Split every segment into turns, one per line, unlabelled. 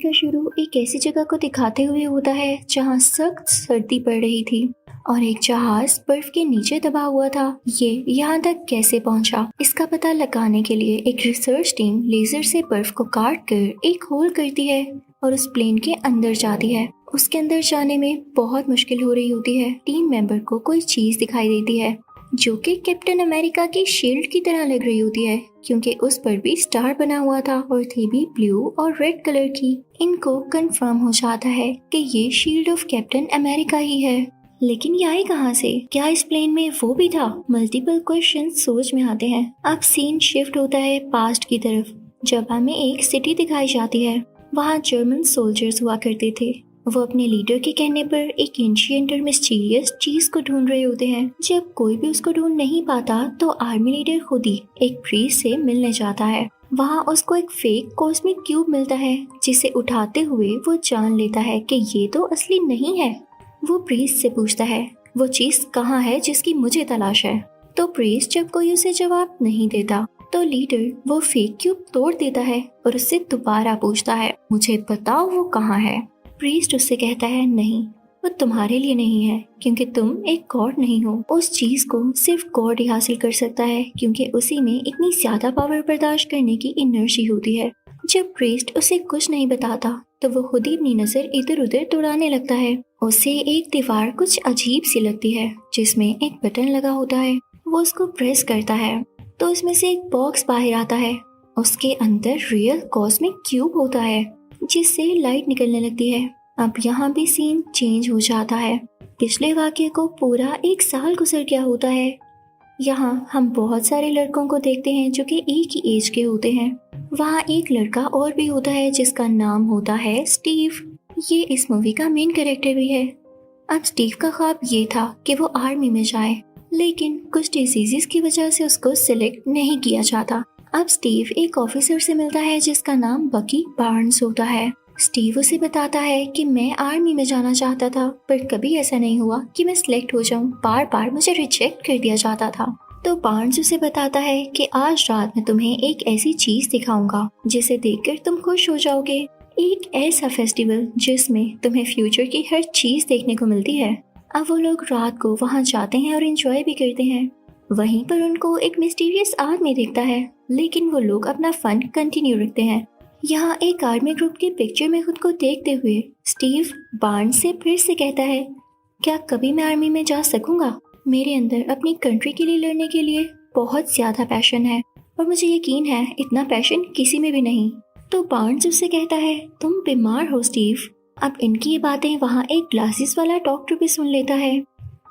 का शुरू एक ऐसी जगह को दिखाते हुए होता है जहाँ सख्त सर्दी पड़ रही थी और एक जहाज बर्फ के नीचे दबा हुआ था। ये यहाँ तक कैसे पहुँचा, इसका पता लगाने के लिए एक रिसर्च टीम लेजर से बर्फ को काट कर एक होल करती है और उस प्लेन के अंदर जाती है। उसके अंदर जाने में बहुत मुश्किल हो रही होती है। टीम मेंबर को कोई चीज दिखाई देती है जो कि कैप्टन अमेरिका की शील्ड की तरह लग रही होती है, क्योंकि उस पर भी स्टार बना हुआ था और थी भी ब्लू और रेड कलर की। इनको कंफर्म हो जाता है कि ये शील्ड ऑफ कैप्टन अमेरिका ही है। लेकिन ये आई कहाँ से? क्या इस प्लेन में वो भी था? मल्टीपल क्वेश्चन सोच में आते हैं। अब सीन शिफ्ट होता है पास्ट की तरफ, जब हमें एक सिटी दिखाई जाती है। वहाँ जर्मन सोल्जर्स हुआ करते थे। वो अपने लीडर के कहने पर एक एंशिएंट और मिस्टीरियस चीज को ढूंढ रहे होते हैं। जब कोई भी उसको ढूंढ नहीं पाता तो आर्मी लीडर खुद ही एक प्रीस्ट से मिलने जाता है। वहाँ उसको एक फेक कॉस्मिक क्यूब मिलता है, जिसे उठाते हुए वो जान लेता है कि ये तो असली नहीं है। वो प्रीस्ट से पूछता है वो चीज कहाँ है जिसकी मुझे तलाश है। तो प्रीस्ट जब कोई उसे जवाब नहीं देता तो लीडर वो फेक क्यूब तोड़ देता है और उससे दोबारा पूछता है मुझे बताओ वो कहाँ है। प्रीस्ट उससे कहता है नहीं, वो तुम्हारे लिए नहीं है, क्योंकि तुम एक गॉड नहीं हो। उस चीज को सिर्फ गॉड ही हासिल कर सकता है, क्योंकि उसी में इतनी ज्यादा पावर बर्दाश्त करने की एनर्जी होती है। जब प्रीस्ट उसे कुछ नहीं बताता तो वो खुद ही अपनी नजर इधर उधर दौड़ाने लगता है। उसे एक दीवार कुछ अजीब सी लगती है जिसमें एक बटन लगा होता है। वो उसको प्रेस करता है तो उसमें से एक बॉक्स बाहर आता है। उसके अंदर रियल कॉस्मिक क्यूब होता है जिससे लाइट निकलने लगती है। अब यहाँ भी सीन चेंज हो जाता है। पिछले वाक्य को पूरा 1 साल गुजर गया होता है। यहाँ हम बहुत सारे लड़कों को देखते हैं जो कि एक ही एज के होते हैं। वहाँ एक लड़का और भी होता है जिसका नाम होता है स्टीव। ये इस मूवी का मेन कैरेक्टर भी है। अब स्टीव का ख्वाब ये था कि वो आर्मी में जाए, लेकिन कुछ डिजीजेस की वजह से उसको सिलेक्ट नहीं किया जाता। अब स्टीव एक ऑफिसर से मिलता है जिसका नाम बकी बार्न्स होता है। स्टीव उसे बताता है कि मैं आर्मी में जाना चाहता था, पर कभी ऐसा नहीं हुआ कि मैं सिलेक्ट हो जाऊं। बार बार मुझे रिजेक्ट कर दिया जाता था। तो बार्न्स उसे बताता है कि आज रात मैं तुम्हें एक ऐसी चीज दिखाऊंगा जिसे देखकर तुम खुश हो जाओगे। एक ऐसा फेस्टिवल जिसमें तुम्हें फ्यूचर की हर चीज देखने को मिलती है। अब वो लोग रात को वहाँ जाते हैं और एंजॉय भी करते हैं। वहीं पर उनको एक मिस्टीरियस आदमी दिखता है, लेकिन वो लोग अपना फन कंटिन्यू रखते हैं। यहाँ एक आर्मी ग्रुप की पिक्चर में खुद को देखते हुए स्टीव बार्न्स से फिर से कहता है क्या कभी मैं आर्मी में जा सकूंगा? मेरे अंदर अपनी कंट्री के लिए लड़ने के लिए बहुत ज्यादा पैशन है और मुझे यकीन है इतना पैशन किसी में भी नहीं। तो बार्न्स उससे कहता है तुम बीमार हो स्टीव। अब इनकी ये बातें वहाँ एक ग्लासेस वाला डॉक्टर भी सुन लेता है।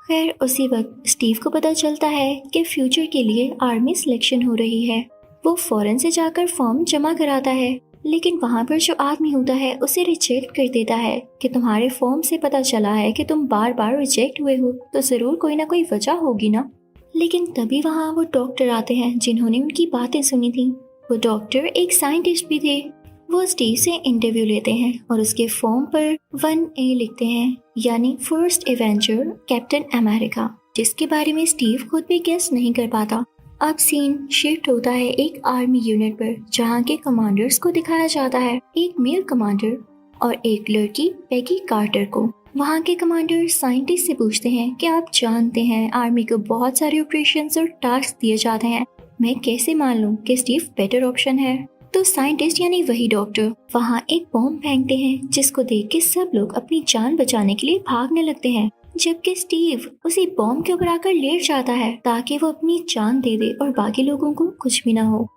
खैर उसी वक्त स्टीव को पता चलता है कि फ्यूचर के लिए आर्मी सिलेक्शन हो रही है। वो फौरन से जाकर फॉर्म जमा कराता है, लेकिन वहाँ पर जो आदमी होता है उसे रिजेक्ट कर देता है कि तुम्हारे फॉर्म से पता चला है कि तुम बार बार रिजेक्ट हुए हो, तो जरूर कोई ना कोई वजह होगी ना। लेकिन तभी वहाँ वो डॉक्टर आते हैं जिन्होंने उनकी बातें सुनी थी। वो डॉक्टर एक साइंटिस्ट भी थे। वो स्टीव से इंटरव्यू लेते हैं और उसके फॉर्म पर 1A लिखते हैं, यानी फर्स्ट एवेंजर कैप्टन अमेरिका, जिसके बारे में स्टीव खुद भी गेस नहीं कर पाता। अब सीन शिफ्ट होता है एक आर्मी यूनिट पर, जहाँ के कमांडर्स को दिखाया जाता है, एक मेल कमांडर और एक लड़की पैगी कार्टर को। वहाँ के कमांडर साइंटिस्ट से पूछते हैं कि आप जानते हैं आर्मी को बहुत सारे ऑपरेशंस और टास्क दिए जाते हैं, मैं कैसे मान लूं कि स्टीव बेटर ऑप्शन है। तो साइंटिस्ट यानी वही डॉक्टर वहाँ एक बॉम्ब फेंकते हैं, जिसको देख के सब लोग अपनी जान बचाने के लिए भागने लगते हैं, जबकि स्टीव उसी बॉम्ब के ऊपर आकर लेट जाता है ताकि वो अपनी जान दे दे और बाकी लोगों को कुछ भी ना हो।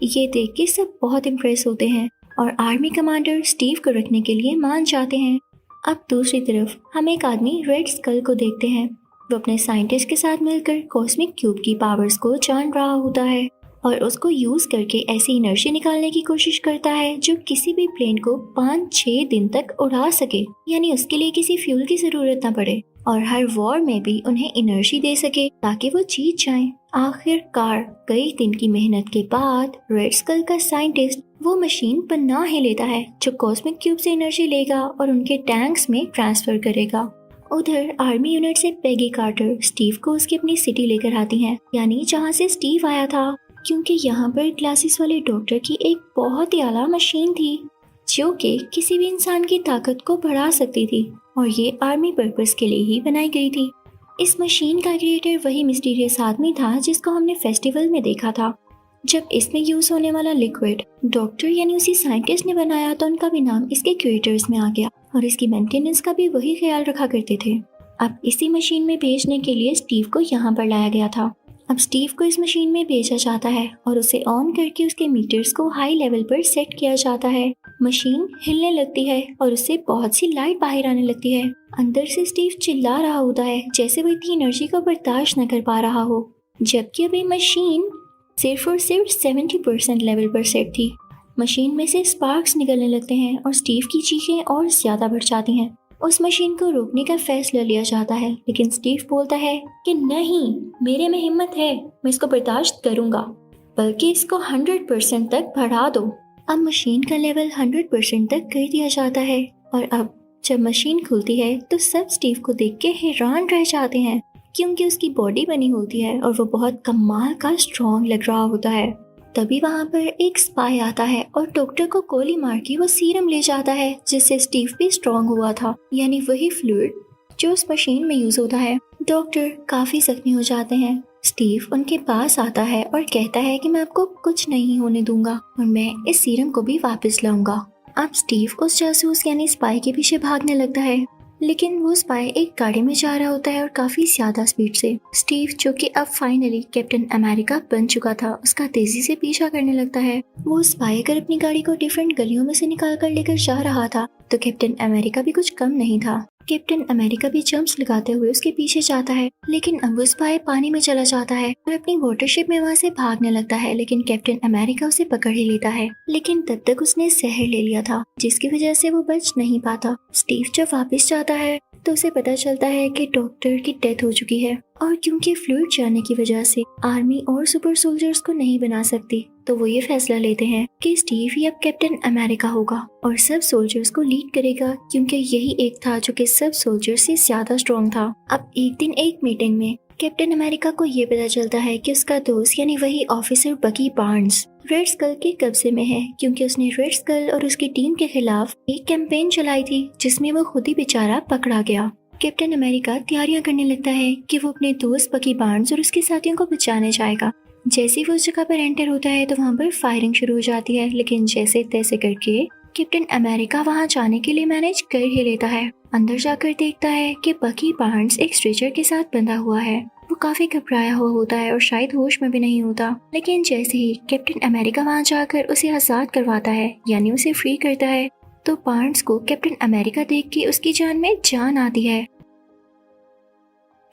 ये देख के सब बहुत इम्प्रेस होते हैं और आर्मी कमांडर स्टीव को रखने के लिए मान जाते हैं। अब दूसरी तरफ हम एक आदमी रेड स्कल को देखते हैं। वो अपने साइंटिस्ट के साथ मिलकर कॉस्मिक क्यूब की पावर्स को जान रहा होता है और उसको यूज करके ऐसी एनर्जी निकालने की कोशिश करता है जो किसी भी प्लेन को 5-6 दिन तक उड़ा सके, यानी उसके लिए किसी फ्यूल की जरूरत ना पड़े और हर वॉर में भी उन्हें एनर्जी दे सके ताकि वो जीत जाएं। आखिरकार कई दिन की मेहनत के बाद रेड स्कल का साइंटिस्ट वो मशीन बना ही लेता है जो कॉस्मिक क्यूब से एनर्जी लेगा और उनके टैंक्स में ट्रांसफर करेगा। उधर आर्मी यूनिट से पैगी कार्टर स्टीव को उसकी अपनी सिटी लेकर आती हैं, यानी जहाँ से स्टीव आया था। क्योंकि यहाँ पर ग्लासेस वाले डॉक्टर की एक बहुत ही आला मशीन थी जो कि किसी भी इंसान की ताकत को बढ़ा सकती थी और ये आर्मी पर्पस के लिए ही बनाई गई थी। इस मशीन का क्रिएटर वही मिस्टीरियस आदमी था जिसको हमने फेस्टिवल में देखा था। जब इसमें यूज होने वाला लिक्विड डॉक्टर यानी उसी साइंटिस्ट ने बनाया तो उनका भी नाम इसके क्रिएटर्स में आ गया और इसकी मेंटेनेंस का भी वही ख्याल रखा करते थे। अब इसी मशीन में भेजने के लिए स्टीव को यहाँ पर लाया गया था। अब स्टीव को इस मशीन में भेजा जाता है और उसे ऑन करके उसके मीटर्स को हाई लेवल पर सेट किया जाता है। मशीन हिलने लगती है और उससे बहुत सी लाइट बाहर आने लगती है। अंदर से स्टीव चिल्ला रहा होता है जैसे वो इतनी एनर्जी को बर्दाश्त न कर पा रहा हो, जबकि अभी मशीन सिर्फ और सिर्फ 70% लेवल पर सेट थी। मशीन में से स्पार्क्स निकलने लगते हैं और स्टीव की चीखें और ज्यादा बढ़ जाती हैं। उस मशीन को रोकने का फैसला लिया जाता है, लेकिन स्टीव बोलता है कि नहीं, मेरे में हिम्मत है, मैं इसको बर्दाश्त करूंगा, बल्कि इसको 100% तक बढ़ा दो। अब मशीन का लेवल 100% तक कर दिया जाता है और अब जब मशीन खुलती है तो सब स्टीव को देख के हैरान रह जाते हैं क्योंकि उसकी बॉडी बनी होती है और वो बहुत कमाल का स्ट्रॉन्ग लग रहा होता है। तभी वहाँ पर एक स्पाई आता है और डॉक्टर को गोली मार के वो सीरम ले जाता है जिससे स्टीव भी स्ट्रॉन्ग हुआ था, यानी वही फ्लूइड जो उस मशीन में यूज होता है। डॉक्टर काफी जख्मी हो जाते हैं। स्टीव उनके पास आता है और कहता है कि मैं आपको कुछ नहीं होने दूंगा और मैं इस सीरम को भी वापस लाऊंगा। अब स्टीव उस जासूस यानी स्पाई के पीछे भागने लगता है, लेकिन वो स्पाई एक गाड़ी में जा रहा होता है और काफी ज्यादा स्पीड से। स्टीव जो कि अब फाइनली कैप्टन अमेरिका बन चुका था, उसका तेजी से पीछा करने लगता है। वो स्पाई अगर अपनी गाड़ी को डिफरेंट गलियों में से निकाल कर लेकर जा रहा था तो कैप्टन अमेरिका भी कुछ कम नहीं था। कैप्टन अमेरिका भी जंप्स लगाते हुए उसके पीछे जाता है, लेकिन अब वो स्पाई पानी में चला जाता है और अपनी वाटरशिप में वहाँ से भागने लगता है, लेकिन कैप्टन अमेरिका उसे पकड़ ही लेता है। लेकिन तब तक उसने जहर ले लिया था जिसकी वजह से वो बच नहीं पाता। स्टीव जब वापस जाता है तो उसे पता चलता है कि डॉक्टर की डेथ हो चुकी है और क्योंकि फ्लूइड जाने की वजह से आर्मी और सुपर सोल्जर्स को नहीं बना सकती, तो वो ये फैसला लेते हैं कि स्टीव ही अब कैप्टन अमेरिका होगा और सब सोल्जर्स को लीड करेगा क्योंकि यही एक था जो कि सब सोल्जर्स से ज्यादा स्ट्रॉन्ग था। अब एक दिन एक मीटिंग में कैप्टन अमेरिका को ये पता चलता है कि उसका दोस्त यानी वही ऑफिसर बकी बार्न्स रेड स्कल के कब्जे में है क्योंकि उसने रेड स्कल और उसकी टीम के खिलाफ एक कैंपेन चलाई थी जिसमें वो खुद ही बेचारा पकड़ा गया। कैप्टन अमेरिका तैयारियां करने लगता है कि वो अपने दोस्त बकी बार्न्स और उसके साथियों को बचाने जाएगा। जैसे ही वो उस जगह पर एंटर होता है तो वहाँ पर फायरिंग शुरू हो जाती है, लेकिन जैसे तैसे करके कैप्टन अमेरिका वहाँ जाने के लिए मैनेज कर ही लेता है। अंदर जाकर देखता है कि बकी बार्न्स एक स्ट्रेचर के साथ बंधा हुआ है। वो काफी घबराया हुआ होता है और शायद होश में भी नहीं होता, लेकिन जैसे ही कैप्टन अमेरिका वहाँ जाकर उसे आजाद करवाता है यानी उसे फ्री करता है, तो बार्न्स को कैप्टन अमेरिका देख के उसकी जान में जान आती है।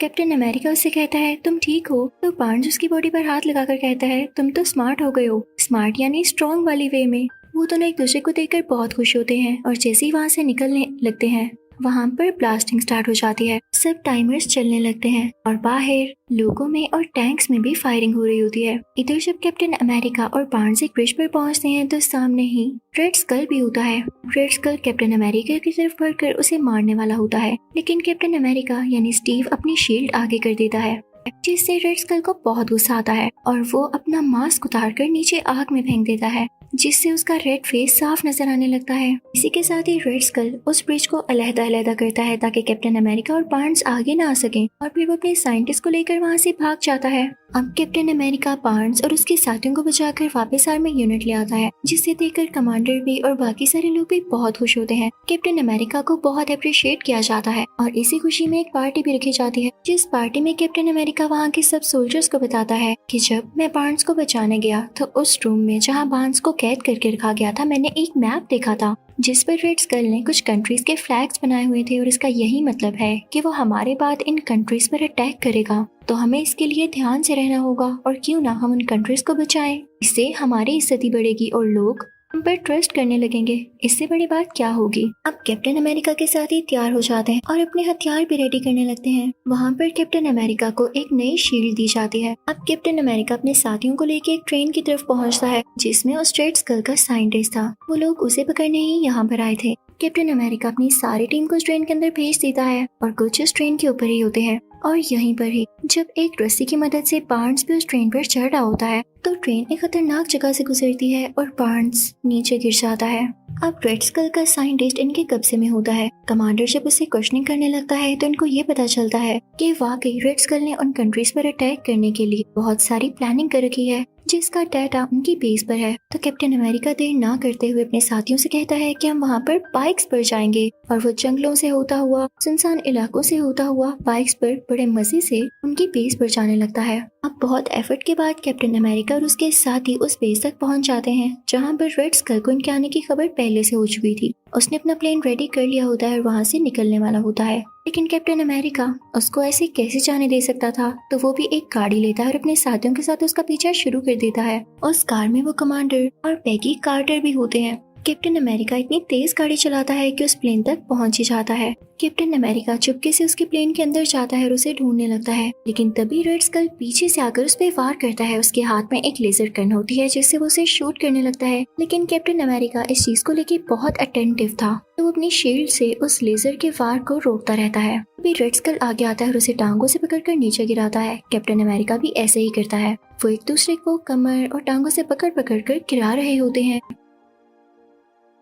कैप्टन अमेरिका उससे कहता है तुम ठीक हो, तो बार्न्स उसकी बॉडी पर हाथ लगाकर कहता है तुम तो स्मार्ट हो गए हो। स्मार्ट यानी स्ट्रॉन्ग वाली वे में। वो दोनों एक दूसरे को देखकर बहुत खुश होते हैं और जैसे ही वहाँ से निकलने लगते हैं वहाँ पर ब्लास्टिंग स्टार्ट हो जाती है। सब टाइमर्स चलने लगते हैं और बाहर लोगों में और टैंक्स में भी फायरिंग हो रही होती है। इधर जब कैप्टन अमेरिका और बार्न्स एक ब्रिज पर पहुँचते हैं तो सामने ही रेड स्कल भी होता है। रेड स्कल कैप्टन अमेरिका की तरफ बढ़कर उसे मारने वाला होता है, लेकिन कैप्टन अमेरिका यानी स्टीव अपनी शील्ड आगे कर देता है, जिससे रेड स्कल को बहुत गुस्सा आता है और वो अपना मास्क उतारकर नीचे आग में फेंक देता है, जिससे उसका रेड फेस साफ नजर आने लगता है। इसी के साथ ही रेड स्कल उस ब्रिज को अलग-अलग करता है ताकि कैप्टन अमेरिका और बार्न्स आगे ना आ सकें, और फिर वो अपने साइंटिस्ट को लेकर वहाँ से भाग जाता है। अब कैप्टन अमेरिका बार्न्स और उसके साथियों को बचाकर वापस आर्मी यूनिट ले आता है, जिससे देखकर कमांडर भी और बाकी सारे लोग भी बहुत खुश होते हैं। कैप्टन अमेरिका को बहुत अप्रिशिएट किया जाता है और इसी खुशी में एक पार्टी भी रखी जाती है, जिस पार्टी में कैप्टन अमेरिका वहाँ के सब सोल्जर्स को बताता है कि जब मैं बार्न्स को बचाने गया तो उस रूम में जहाँ बार्न्स को कैद करके रखा गया था मैंने एक मैप देखा था जिस पर रेड स्कल ने कुछ कंट्रीज के फ्लैग्स बनाए हुए थे और इसका यही मतलब है कि वो हमारे बाद इन कंट्रीज पर अटैक करेगा, तो हमें इसके लिए ध्यान से रहना होगा और क्यों ना हम उन कंट्रीज को बचाएं। इससे हमारी इज्जत बढ़ेगी और लोग हम पर ट्रस्ट करने लगेंगे। इससे बड़ी बात क्या होगी। अब कैप्टन अमेरिका के साथ ही तैयार हो जाते हैं और अपने हथियार भी रेडी करने लगते हैं। वहाँ पर कैप्टन अमेरिका को एक नई शील्ड दी जाती है। अब कैप्टन अमेरिका अपने साथियों को लेकर एक ट्रेन की तरफ पहुँचता है जिसमें उस रेड स्कल का साइंटिस्ट था। वो लोग उसे पकड़ने ही यहाँ पर आए थे। कैप्टन अमेरिका अपनी सारी टीम को उस ट्रेन के अंदर भेज देता है और कुछ उस ट्रेन के ऊपर ही होते हैं और यहीं पर ही जब एक रस्सी की मदद से बार्न्स भी उस ट्रेन पर चढ़ रहा होता है तो ट्रेन एक खतरनाक जगह से गुजरती है और बार्न्स नीचे गिर जाता है। अब रेड स्कल का साइंटिस्ट इनके कब्जे में होता है। कमांडर जब उसे क्वेश्चनिंग करने लगता है तो इनको ये पता चलता है कि वाकई रेड स्कल ने उन कंट्रीज पर अटैक करने के लिए बहुत सारी प्लानिंग कर रखी है जिसका डाटा उनकी बेस पर है। तो कैप्टन अमेरिका देर ना करते हुए अपने साथियों से कहता है कि हम वहाँ पर बाइक्स पर जाएंगे और वो जंगलों से होता हुआ सुनसान इलाकों से होता हुआ बाइक्स पर बड़े मजे से उनकी बेस पर जाने लगता है। अब बहुत एफर्ट के बाद कैप्टन अमेरिका और उसके साथी उस बेस तक पहुंच जाते हैं जहां पर रेड स्कल को इनके आने की खबर पहले से हो चुकी थी। उसने अपना प्लेन रेडी कर लिया होता है और वहां से निकलने वाला होता है, लेकिन कैप्टन अमेरिका उसको ऐसे कैसे जाने दे सकता था। तो वो भी एक गाड़ी लेता है और अपने साथियों के साथ उसका पीछा शुरू कर देता है। उस कार में वो कमांडर और पैगी कार्टर भी होते हैं। कैप्टन अमेरिका इतनी तेज गाड़ी चलाता है कि उस प्लेन तक पहुंच ही जाता है। कैप्टन अमेरिका चुपके से उसके प्लेन के अंदर जाता है और उसे ढूंढने लगता है, लेकिन तभी रेड स्कल पीछे से आकर उस पर वार करता है। उसके हाथ में एक लेजर गन होती है जिससे वो उसे शूट करने लगता है, लेकिन कैप्टन अमेरिका इस चीज को लेकर बहुत अटेंटिव था तो वो अपनी शील्ड से उस लेजर के वार को रोकता रहता है। अभी रेड स्कल आगे आता है और उसे टांगों से पकड़कर नीचे गिराता है। कैप्टन अमेरिका भी ऐसे ही करता है। वो एक दूसरे को कमर और टांगों से पकड़ पकड़ कर गिरा रहे होते हैं।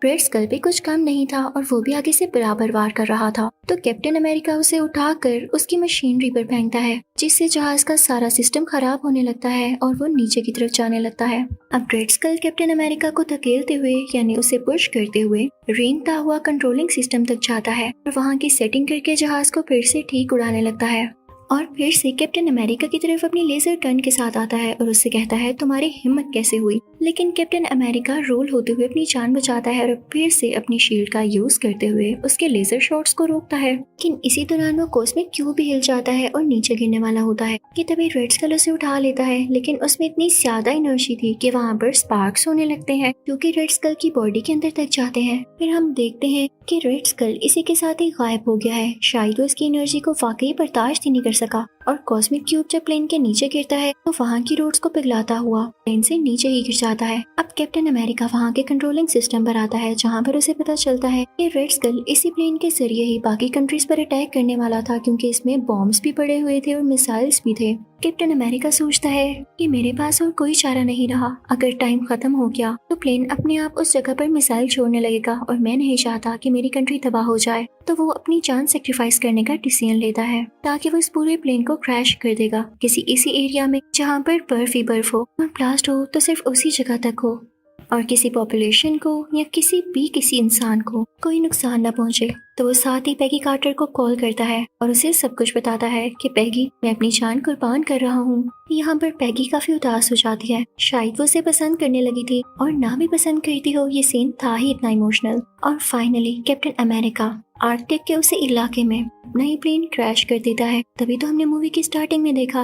रेड स्कल पे कुछ कम नहीं था और वो भी आगे से बराबर वार कर रहा था। तो कैप्टन अमेरिका उसे उठाकर उसकी मशीनरी पर फेंकता है जिससे जहाज का सारा सिस्टम खराब होने लगता है और वो नीचे की तरफ जाने लगता है। अब रेड स्कल कैप्टन अमेरिका को धकेलते हुए यानी उसे पुश करते हुए रेंगता हुआ कंट्रोलिंग सिस्टम तक जाता है और वहाँ की सेटिंग करके जहाज को फिर से ठीक उड़ाने लगता है और फिर से कैप्टन अमेरिका की तरफ अपनी लेजर गन के साथ आता है और उससे कहता है तुम्हारी हिम्मत कैसे हुई। लेकिन कैप्टन अमेरिका रोल होते हुए अपनी जान बचाता है और फिर से अपनी शील्ड का यूज करते हुए उसके लेजर शॉट्स को रोकता है। लेकिन इसी दौरान वो कॉस्मिक क्यूब भी हिल जाता है और नीचे गिरने वाला होता है कि तभी रेड स्कल उसे उठा लेता है, लेकिन उसमें इतनी ज्यादा एनर्जी थी कि वहाँ पर स्पार्क्स होने लगते हैं क्योंकि रेड स्कल की बॉडी के अंदर तक जाते हैं। फिर हम देखते हैं कि रेड स्कल इसी के साथ ही गायब हो गया है। शायद वो इसकी एनर्जी को वाकई बर्दाश्त ही नहीं कर सका और कॉस्मिक क्यूब जब प्लेन के नीचे गिरता है तो वहाँ की रोड्स को पिघलाता हुआ प्लेन से नीचे ही गिर जाता है। अब कैप्टन अमेरिका वहाँ के कंट्रोलिंग सिस्टम पर आता है जहाँ पर उसे पता चलता है कि रेड स्कल इसी प्लेन के जरिए ही बाकी कंट्रीज पर अटैक करने वाला था क्योंकि इसमें बॉम्ब्स भी पड़े हुए थे और मिसाइल्स भी थे। कैप्टन अमेरिका सोचता है कि मेरे पास और कोई चारा नहीं रहा, अगर टाइम खत्म हो गया तो प्लेन अपने आप उस जगह पर मिसाइल छोड़ने लगेगा और मैं नहीं चाहता कि मेरी कंट्री तबाह हो जाए। तो वो अपनी जान सेक्रीफाइस करने का डिसीजन लेता है ताकि वो इस पूरे प्लेन को क्रैश कर देगा किसी ऐसी एरिया में जहाँ पर बर्फ ही बर्फ हो और ब्लास्ट हो तो सिर्फ उसी जगह तक हो और किसी पॉपुलेशन को या किसी इंसान को कोई नुकसान न पहुंचे। तो वो साथ ही पैगी कार्टर को कॉल करता है और उसे सब कुछ बताता है कि पैगी मैं अपनी जान कुर्बान कर रहा हूँ। यहाँ पर पैगी काफी उदास हो जाती है, शायद वो उसे पसंद करने लगी थी और ना भी पसंद करती हो, ये सीन था ही इतना इमोशनल। और फाइनली कैप्टन अमेरिका आर्कटिक के उसी इलाके में नई प्लेन क्रैश कर देता है। तभी तो हमने मूवी की स्टार्टिंग में देखा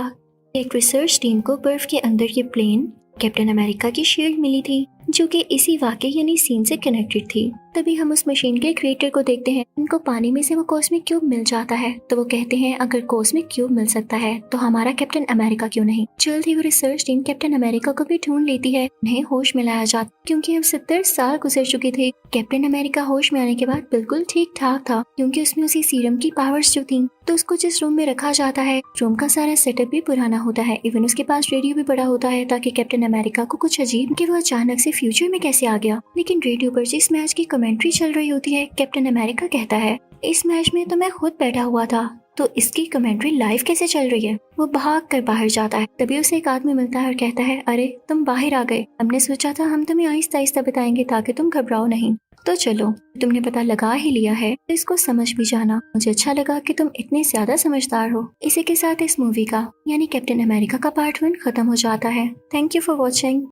एक रिसर्च टीम को बर्फ के अंदर ये प्लेन कैप्टन अमेरिका की शील्ड मिली थी जो कि इसी वाकये यानी सीन से कनेक्टेड थी। तभी हम उस मशीन के क्रिएटर को देखते हैं, उनको पानी में से वो कॉस्मिक क्यूब मिल जाता है तो वो कहते हैं अगर कॉस्मिक क्यूब मिल सकता है तो हमारा कैप्टन अमेरिका क्यों नहीं। जल्द ही वो रिसर्च टीम कैप्टन अमेरिका को भी ढूंढ लेती है, उन्हें होश में लाया जाता क्योंकि अब 70 साल गुजर चुके थे। कैप्टन अमेरिका होश में आने के बाद बिल्कुल ठीक ठाक था क्योंकि उसमें उसी सीरम की पावर्स जो थी। तो उसको जिस रूम में रखा जाता है रूम का सारा सेटअप भी पुराना होता है, इवन उसके पास रेडियो भी बड़ा होता है ताकि कैप्टन अमेरिका को कुछ अजीब कि वो अचानक से फ्यूचर में कैसे आ गया। लेकिन रेडियो पर जिस मैच की कमेंट्री चल रही होती है कैप्टन अमेरिका कहता है इस मैच में तो मैं खुद बैठा हुआ था तो इसकी कमेंट्री लाइव कैसे चल रही है। वो भाग कर बाहर जाता है, तभी उसे एक आदमी मिलता है और कहता है अरे तुम बाहर आ गए, हमने सोचा था हम तुम्हें आहिस्ता आहिस्ता बताएंगे ताकि तुम घबराओ नहीं। तो चलो तुमने पता लगा ही लिया है तो इसको समझ भी जाना। मुझे अच्छा लगा कि तुम इतने ज्यादा समझदार हो। इसी के साथ इस मूवी का यानी कैप्टन अमेरिका का पार्ट 1 खत्म हो जाता है। Thank you for watching.